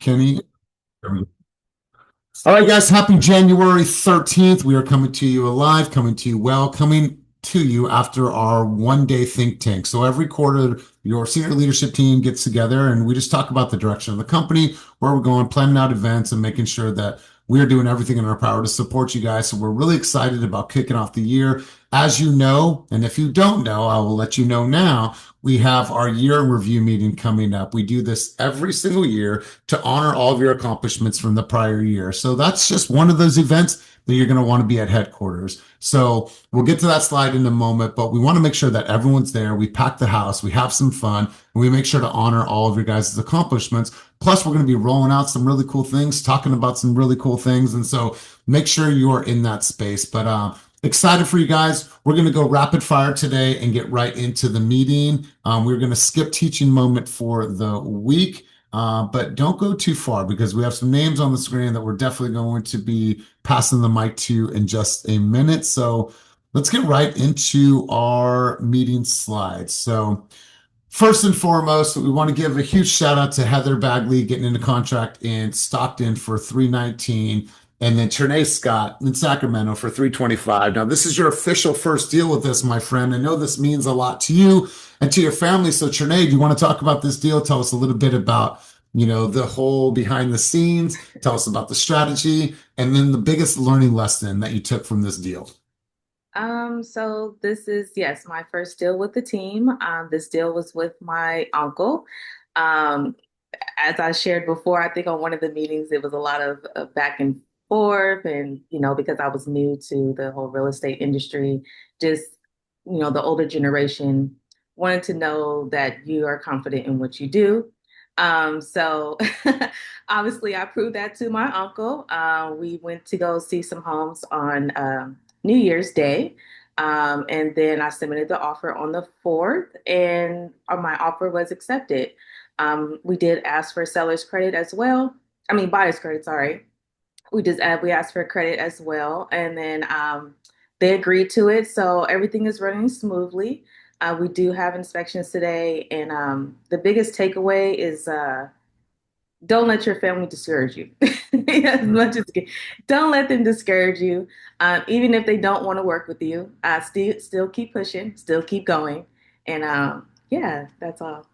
Kenny. All right, guys, happy January 13th. We are coming to you alive, coming to you well, coming to you after our 1 day think tank. So every quarter, your senior leadership team gets together and we just talk about the direction of the company, where we're going, planning out events, and making sure that we are doing everything in our power to support you guys. So we're really excited about kicking off the year. As you know, and if you don't know, I will let you know now, we have our year in review meeting coming up. We do this every single year to honor all of your accomplishments from the prior year. So that's just one of those events that you're going to want to be at headquarters. So we'll get to that slide in a moment, but we want to make sure that everyone's there. We pack the house, we have some fun, and we make sure to honor all of your guys' accomplishments. Plus, we're going to be rolling out some really cool things, talking about some really cool things. And so make sure you are in that space. But excited for you guys. We're going to go rapid fire today and get right into the meeting. We're going to skip teaching moment for the week. But don't go too far because we have some names on the screen that we're definitely going to be passing the mic to in just a minute. So let's get right into our meeting slides. So first and foremost, we want to give a huge shout out to Heather Bagley getting into contract in Stockton for 319, and then Tranay Scott in Sacramento for 325. Now, this is your official first deal with this, my friend. I know this means a lot to you and to your family. So, Tranay, do you want to talk about this deal? Tell us a little bit about, the whole behind the scenes. Tell us about the strategy, and then the biggest learning lesson that you took from this deal. So this is, yes, my first deal with the team. This deal was with my uncle. Um, as I shared before, I think on one of the meetings, it was a lot of back and forth. And, because I was new to the whole real estate industry, just, the older generation wanted to know that you are confident in what you do. So obviously I proved that to my uncle. We went to go see some homes on New Year's Day. And then I submitted the offer on the 4th, and my offer was accepted. We did ask for seller's credit as well. I mean, buyer's credit, sorry. We asked for credit as well, and then they agreed to it. So everything is running smoothly. We do have inspections today, and the biggest takeaway is don't let your family discourage you as much as don't let them discourage you, even if they don't want to work with you. Still keep pushing, still keep going, and yeah, that's all.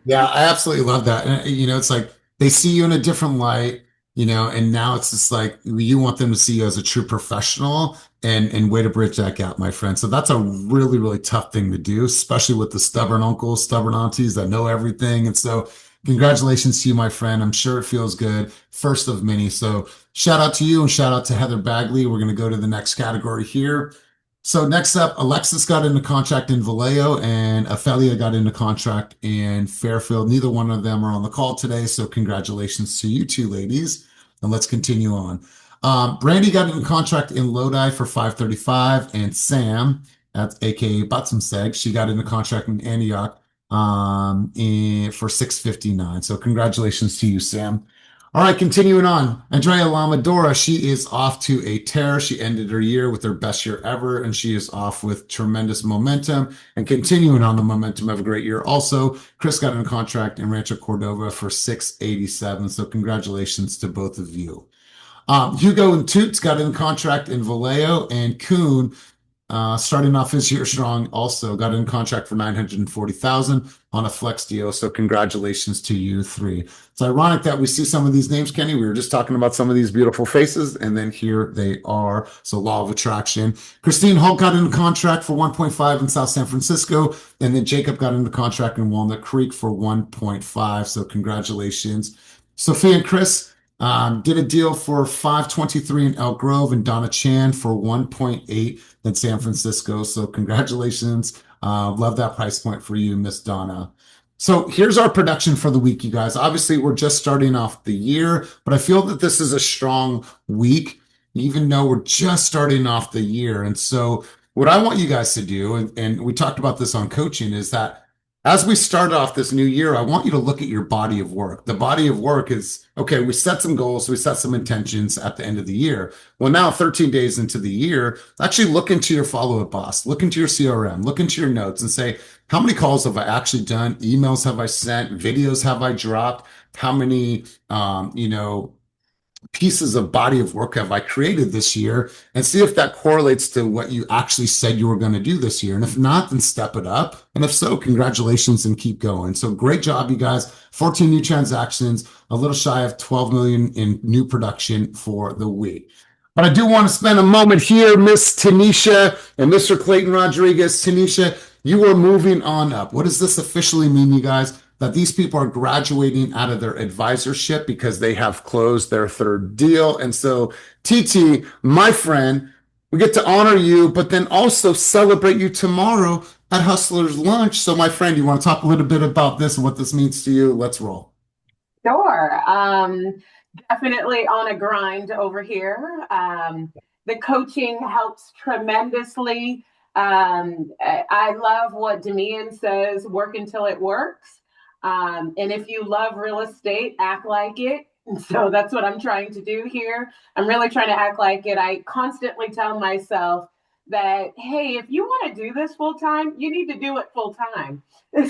Yeah, I absolutely love that. And, it's like they see you in a different light, and now it's just like you want them to see you as a true professional and way to bridge that gap, my friend. So that's a really, really tough thing to do, especially with the stubborn uncles, stubborn aunties that know everything. And so congratulations to you, my friend. I'm sure it feels good. First of many. So shout out to you and shout out to Heather Bagley. We're going to go to the next category here. So next up, Alexis got into contract in Vallejo and Ophelia got into contract in Fairfield. Neither one of them are on the call today, so congratulations to you two ladies. And let's continue on. Brandy got into contract in Lodi for 535, and Sam, that's aka Batsumseg, she got into contract in Antioch for 659. So congratulations to you, Sam. All right, continuing on. Andrea Lamadora, she is off to a tear. She ended her year with her best year ever, and she is off with tremendous momentum and continuing on the momentum of a great year. Also, Chris got in a contract in Rancho Cordova for 687. So congratulations to both of you. Hugo and Toots got in contract in Vallejo, and Kuhn starting off his year strong, also got in contract for 940,000 on a flex deal. So congratulations to you three. It's ironic that we see some of these names, Kenny. We were just talking about some of these beautiful faces, and then here they are. So law of attraction. Christine Holt got into contract for 1.5 in South San Francisco, and then Jacob got into contract in Walnut Creek for 1.5. So congratulations. Sophia and Chris did a deal for 523 in Elk Grove, and Donna Chan for 1.8 in San Francisco. So congratulations. Love that price point for you, Miss Donna. So here's our production for the week, you guys. Obviously, we're just starting off the year, but I feel that this is a strong week, even though we're just starting off the year. And so what I want you guys to do, and we talked about this on coaching, is that as we start off this new year, I want you to look at your body of work. The body of work is, okay, we set some goals, we set some intentions at the end of the year. Well, now 13 days into the year, actually look into your follow-up boss, look into your CRM, look into your notes and say, how many calls have I actually done? Emails have I sent? Videos have I dropped? how many, pieces of body of work have I created this year, and see if that correlates to what you actually said you were going to do this year. And if not, then step it up. And if so, congratulations and keep going. So great job, you guys. 14 new transactions, a little shy of 12 million in new production for the week. But I do want to spend a moment here, Miss Tennisia and Mr. Clayton Rodriguez. Tennisia, you are moving on up. What does this officially mean, you guys? That these people are graduating out of their advisorship because they have closed their third deal. And so, TT, my friend, we get to honor you, but then also celebrate you tomorrow at Hustlers Lunch. So, my friend, you want to talk a little bit about this and what this means to you? Let's roll. Sure. Definitely on a grind over here. The coaching helps tremendously. I love what Demian says, work until it works. And if you love real estate, act like it. So that's what I'm trying to do here. I'm really trying to act like it. I constantly tell myself that, hey, if you want to do this full time, you need to do it full time.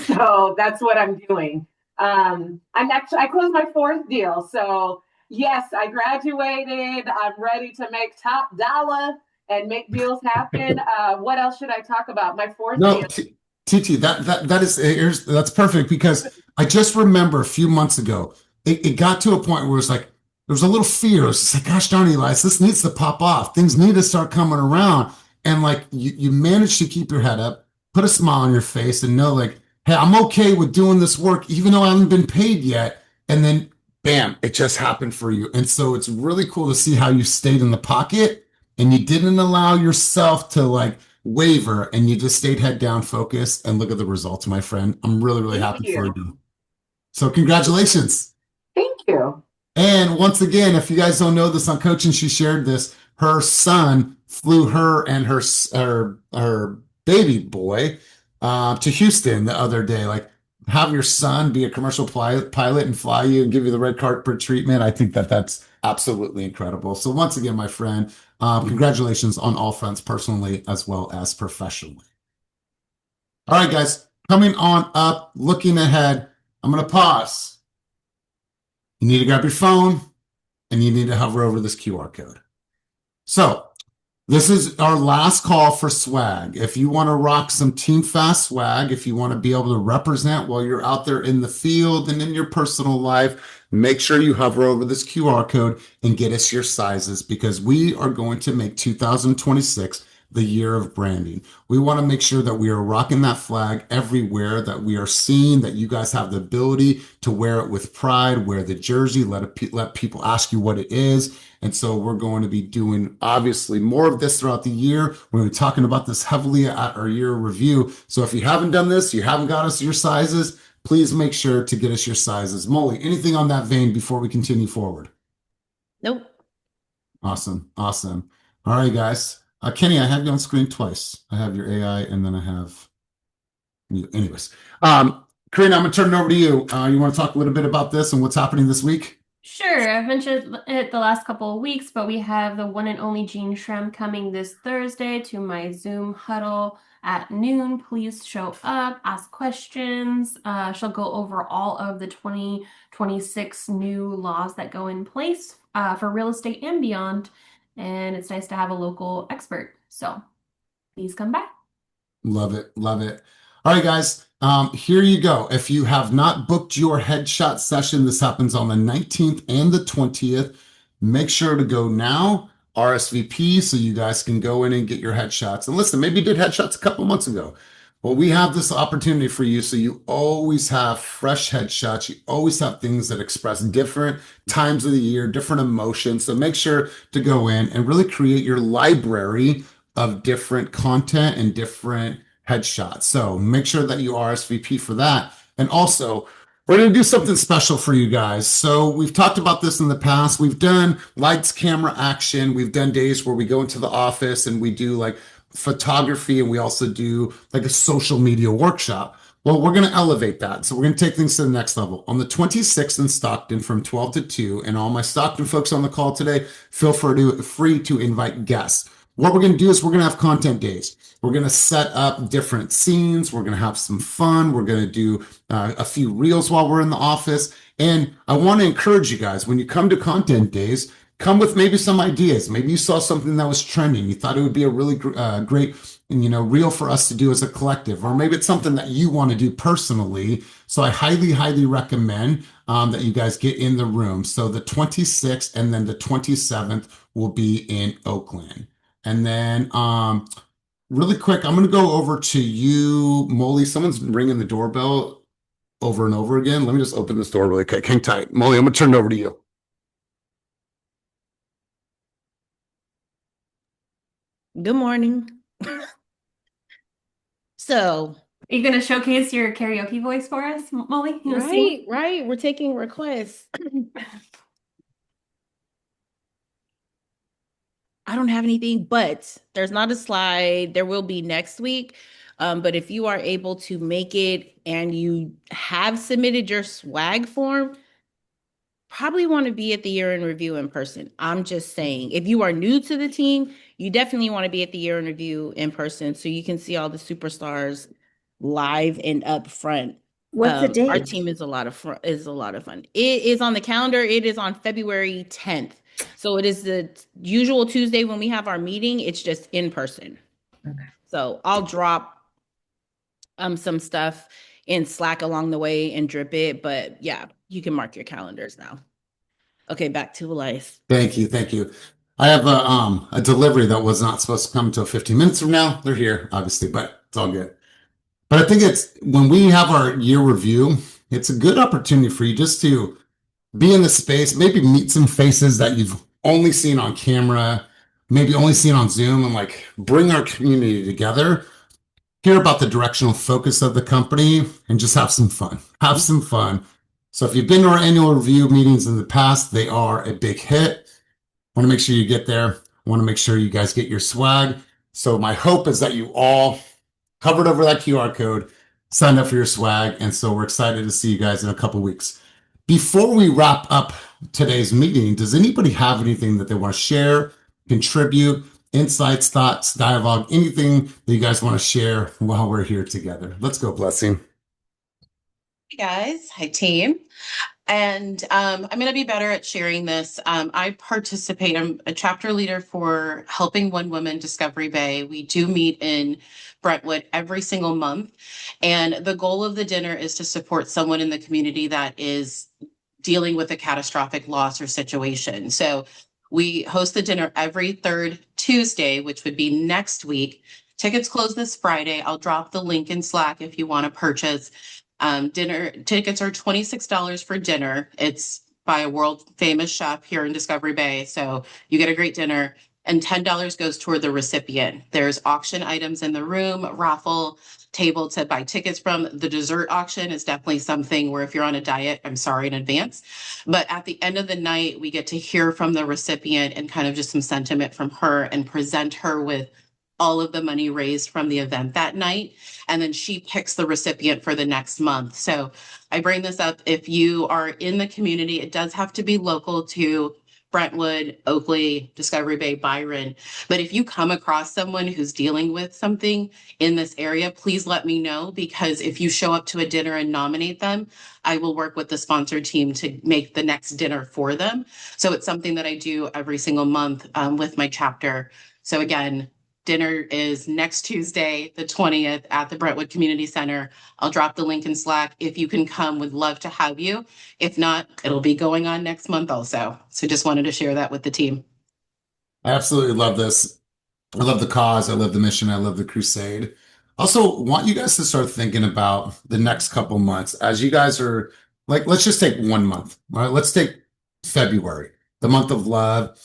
So that's what I'm doing. I closed my fourth deal. So yes, I graduated. I'm ready to make top dollar and make deals happen. What else should I talk about? My fourth No, deal. TT, that's perfect because I just remember a few months ago, it got to a point where it's like there was a little fear. It was just like, gosh darn, Elias, this needs to pop off. Things need to start coming around. And like you managed to keep your head up, put a smile on your face, and know like, hey, I'm okay with doing this work, even though I haven't been paid yet. And then bam, it just happened for you. And so it's really cool to see how you stayed in the pocket and you didn't allow yourself to like waver and you just stayed head down, focused, and look at the results, my friend. I'm really, really Thank happy for you. you. So congratulations. Thank you. And once again, if you guys don't know this on coaching, she shared this. Her son flew her and her baby boy to Houston the other day. Like, have your son be a commercial pilot and fly you and give you the red carpet treatment. I think that's absolutely incredible. So once again, my friend, congratulations on all fronts, personally as well as professionally. All right, guys, coming on up, looking ahead. I'm going to pause. You need to grab your phone and you need to hover over this QR code. So this is our last call for swag. If you want to rock some Team Fast swag, if you want to be able to represent while you're out there in the field and in your personal life, make sure you hover over this QR code and get us your sizes because we are going to make 2026 the year of branding. We want to make sure that we are rocking that flag everywhere, that we are seeing that you guys have the ability to wear it with pride, wear the jersey, let people ask you what it is. And so we're going to be doing obviously more of this throughout the year. We're going to be talking about this heavily at our year review. So if you haven't done this, you haven't got us your sizes, please make sure to get us your sizes. Molly, anything on that vein before we continue forward? Nope. Awesome. Awesome. All right, guys. Kenny, I have you on screen twice. I have your AI and then I have you. Anyways, Carina, I'm going to turn it over to you. You want to talk a little bit about this and what's happening this week? Sure, I've mentioned it the last couple of weeks, but we have the one and only Shrem coming this Thursday to my Zoom huddle at noon. Please show up, ask questions. She'll go over all of the 2026 new laws that go in place for real estate and beyond. And it's nice to have a local expert. So please come back. Love it. Love it. All right, guys. Here you go. If you have not booked your headshot session, this happens on the 19th and the 20th. Make sure to go now, RSVP, so you guys can go in and get your headshots. And listen, maybe you did headshots a couple months ago. Well, we have this opportunity for you, so you always have fresh headshots. You always have things that express different times of the year, different emotions. So make sure to go in and really create your library of different content and different headshots. So make sure that you RSVP for that. And also, we're going to do something special for you guys. So we've talked about this in the past. We've done lights, camera, action. We've done days where we go into the office and we do like photography and we also do like a social media workshop. Well, we're going to elevate that. So we're going to take things to the next level. On the 26th in Stockton from 12 to 2, and all my Stockton folks on the call today, feel free to invite guests. what we're going to do is we're going to have content days. We're going to set up different scenes. We're going to have some fun. We're going to do a few reels while we're in the office. And I want to encourage you guys, when you come to content days, come with maybe some ideas. Maybe you saw something that was trending. You thought it would be a really great, reel for us to do as a collective, or maybe it's something that you want to do personally. So I highly, highly recommend that you guys get in the room. So the 26th and then the 27th will be in Oakland. And then really quick, I'm going to go over to you, Molly. Someone's ringing the doorbell over and over again. Let me just open this door really quick. Hang tight. Molly, I'm going to turn it over to you. Good morning. So, Are you going to showcase your karaoke voice for us, Molly? You wanna sing? right. We're taking requests. I don't have anything, but there's not a slide. There will be next week. But if you are able to make it and you have submitted your swag form, probably want to be at the year in review in person. I'm just saying, if you are new to the team, you definitely want to be at the year in review in person so you can see all the superstars live and up front. What's the date? Our team is a lot of fun. It is on the calendar. It is on February 10th. So it is the usual Tuesday when we have our meeting. It's just in person. Okay. So I'll drop some stuff in Slack along the way and drip it. But yeah, you can mark your calendars now. Okay, back to Elias. Thank you. Thank you. I have a delivery that was not supposed to come until 15 minutes from now. They're here, obviously, but it's all good. But I think it's when we have our year review, it's a good opportunity for you just to be in the space, maybe meet some faces that you've only seen on camera, maybe only seen on Zoom, and like bring our community together, hear about the directional focus of the company, and just have some fun. Have some fun. So if you've been to our annual review meetings in the past, they are a big hit. Want to make sure you get there. Want to make sure you guys get your swag. So my hope is that you all covered over that QR code, signed up for your swag. And so we're excited to see you guys in a couple weeks. Before we wrap up today's meeting, does anybody have anything that they want to share, contribute, insights, thoughts, dialogue, anything that you guys want to share while we're here together? Let's go, Blessing. Hey guys, hi team. And I'm going to be better at sharing this. I participate, I'm a chapter leader for Helping One Woman Discovery Bay. We do meet in Brentwood every single month. And the goal of the dinner is to support someone in the community that is dealing with a catastrophic loss or situation. So we host the dinner every third Tuesday, which would be next week. Tickets close this Friday. I'll drop the link in Slack if you want to purchase. Dinner tickets are $26 for dinner. It's by a world famous chef here in Discovery Bay. So you get a great dinner, and $10 goes toward the recipient. There's auction items in the room, raffle table to buy tickets from. The dessert auction is definitely something where if you're on a diet, I'm sorry in advance. But at the end of the night, we get to hear from the recipient and kind of just some sentiment from her and present her with all of the money raised from the event that night. And then she picks the recipient for the next month. So I bring this up. If you are in the community, it does have to be local to Brentwood, Oakley, Discovery Bay, Byron. But if you come across someone who's dealing with something in this area, please let me know, because if you show up to a dinner and nominate them, I will work with the sponsor team to make the next dinner for them. So it's something that I do every single month with my chapter. So again, dinner is next Tuesday, the 20th at the Brentwood Community Center. I'll drop the link in Slack. If you can come, would love to have you. If not, it'll be going on next month also. So just wanted to share that with the team. I absolutely love this. I love the cause. I love the mission. I love the crusade. Also, want you guys to start thinking about the next couple months as you guys are like, let's just take 1 month. All right, let's take February, the month of love.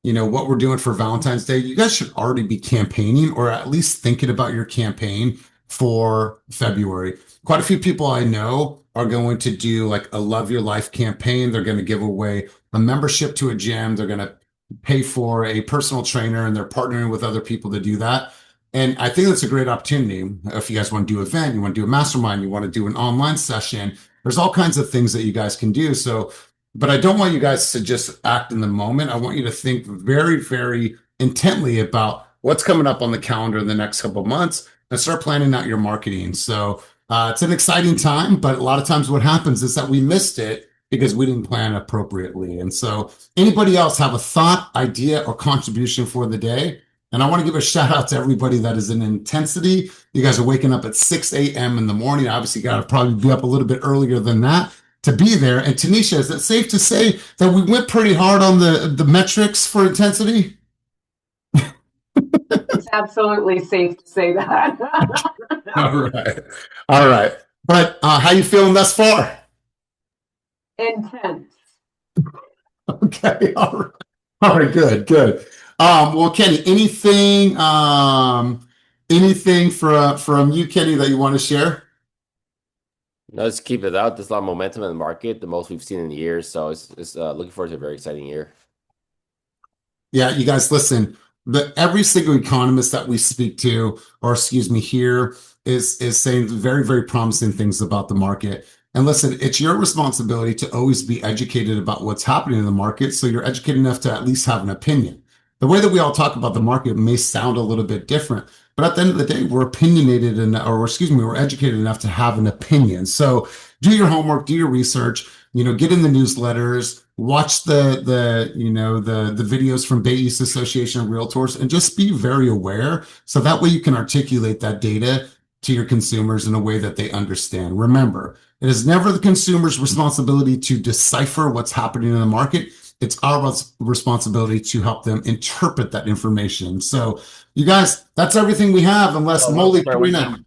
What we're doing for Valentine's Day, you guys should already be campaigning or at least thinking about your campaign for February. Quite a few people I know are going to do like a Love Your Life campaign. They're going to give away a membership to a gym. They're going to pay for a personal trainer, and they're partnering with other people to do that. And I think that's a great opportunity. If you guys want to do an event, you want to do a mastermind, you want to do an online session, there's all kinds of things that you guys can do. So but I don't want you guys to just act in the moment. I want you to think very, very intently about what's coming up on the calendar in the next couple of months and start planning out your marketing. So it's an exciting time, but a lot of times what happens is that we missed it because we didn't plan appropriately. And so anybody else have a thought, idea, or contribution for the day? And I want to give a shout out to everybody that is in intensity. You guys are waking up at 6 a.m. in the morning. Obviously, you got to probably be up a little bit earlier than that to be there. And Tennisia, is it safe to say that we went pretty hard on the metrics for intensity? It's absolutely safe to say that. All right. All right. But how you feeling thus far? Intense. Okay. All right. All right. Good. Good. Well, Kenny, anything from you, Kenny, that you want to share? No, let's keep it out. There's a lot of momentum in the market, the most we've seen in years. So it's looking forward to a very exciting year. Yeah, you guys listen. Every single economist that we speak to, or excuse me, here is saying very, very promising things about the market. And listen, it's your responsibility to always be educated about what's happening in the market, so you're educated enough to at least have an opinion. The way that we all talk about the market may sound a little bit different, but at the end of the day, we're opinionated we're educated enough to have an opinion. So do your homework, do your research, get in the newsletters, watch the videos from Bay East Association of Realtors, and just be very aware. So that way you can articulate that data to your consumers in a way that they understand. Remember, it is never the consumer's responsibility to decipher what's happening in the market. It's our responsibility to help them interpret that information. So you guys, that's everything we have, unless Molly, Carina.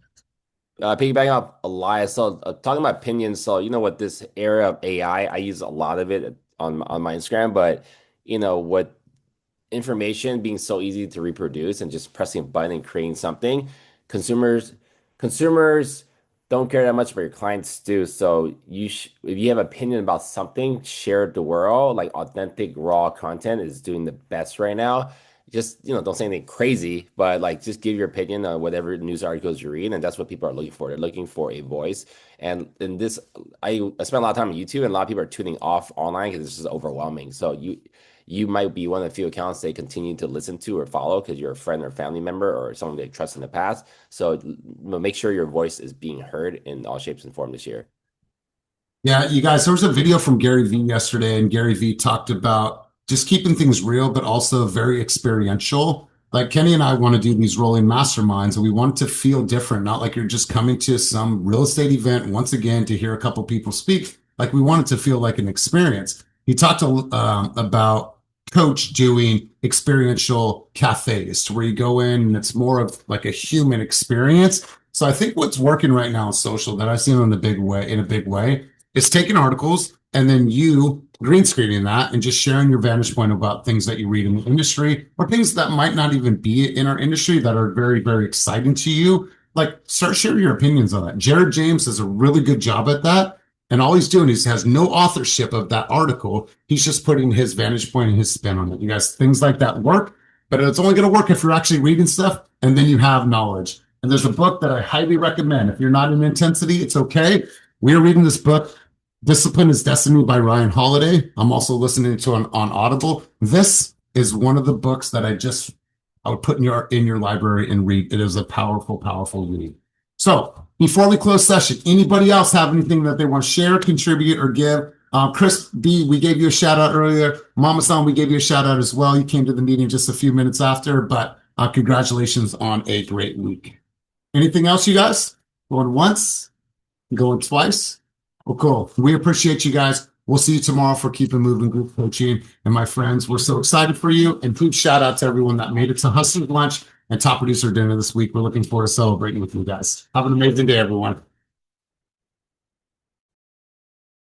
Piggybacking off Elias, so talking about opinions, so with this era of AI, I use a lot of it on my Instagram, but what information being so easy to reproduce and just pressing a button and creating something, consumers don't care that much, but your clients do. So if you have an opinion about something, share it with the world. Like authentic, raw content is doing the best right now. Just don't say anything crazy, but just give your opinion on whatever news articles you read, and that's what people are looking for. They're looking for a voice. And in this, I spend a lot of time on YouTube, and a lot of people are tuning off online because it's just overwhelming. So you might be one of the few accounts they continue to listen to or follow because you're a friend or family member or someone they trust in the past. So make sure your voice is being heard in all shapes and forms this year. Yeah, you guys, there was a video from Gary Vee yesterday, and Gary Vee talked about just keeping things real, but also very experiential. Like Kenny and I want to do these rolling masterminds, and we want it to feel different, not like you're just coming to some real estate event once again to hear a couple people speak. Like we want it to feel like an experience. He talked about Coach doing experiential cafes to where you go in and it's more of like a human experience. So I think what's working right now on social that I've seen in a big way is taking articles and then you green screening that and just sharing your vantage point about things that you read in the industry or things that might not even be in our industry that are very, very exciting to you. Like start sharing your opinions on that. Jared James does a really good job at that. And all he's doing is has no authorship of that article. He's just putting his vantage point and his spin on it. You guys, things like that work, but it's only going to work if you're actually reading stuff and then you have knowledge. And there's a book that I highly recommend. If you're not in intensity, it's okay. We're reading this book, Discipline is Destiny by Ryan Holiday. I'm also listening to it on Audible. This is one of the books that I would put in your library and read. It is a powerful, powerful read. So before we close session, anybody else have anything that they want to share, contribute, or give? Chris B, we gave you a shout out earlier. Mama San, we gave you a shout out as well. You came to the meeting just a few minutes after, but congratulations on a great week. Anything else, you guys? Going once? Going twice? Well, cool. We appreciate you guys. We'll see you tomorrow for Keep It Moving Group Coaching. And my friends, we're so excited for you. And huge shout out to everyone that made it to Hustler's Lunch and Top Producer Dinner this week. We're looking forward to celebrating with you guys. Have an amazing day, everyone.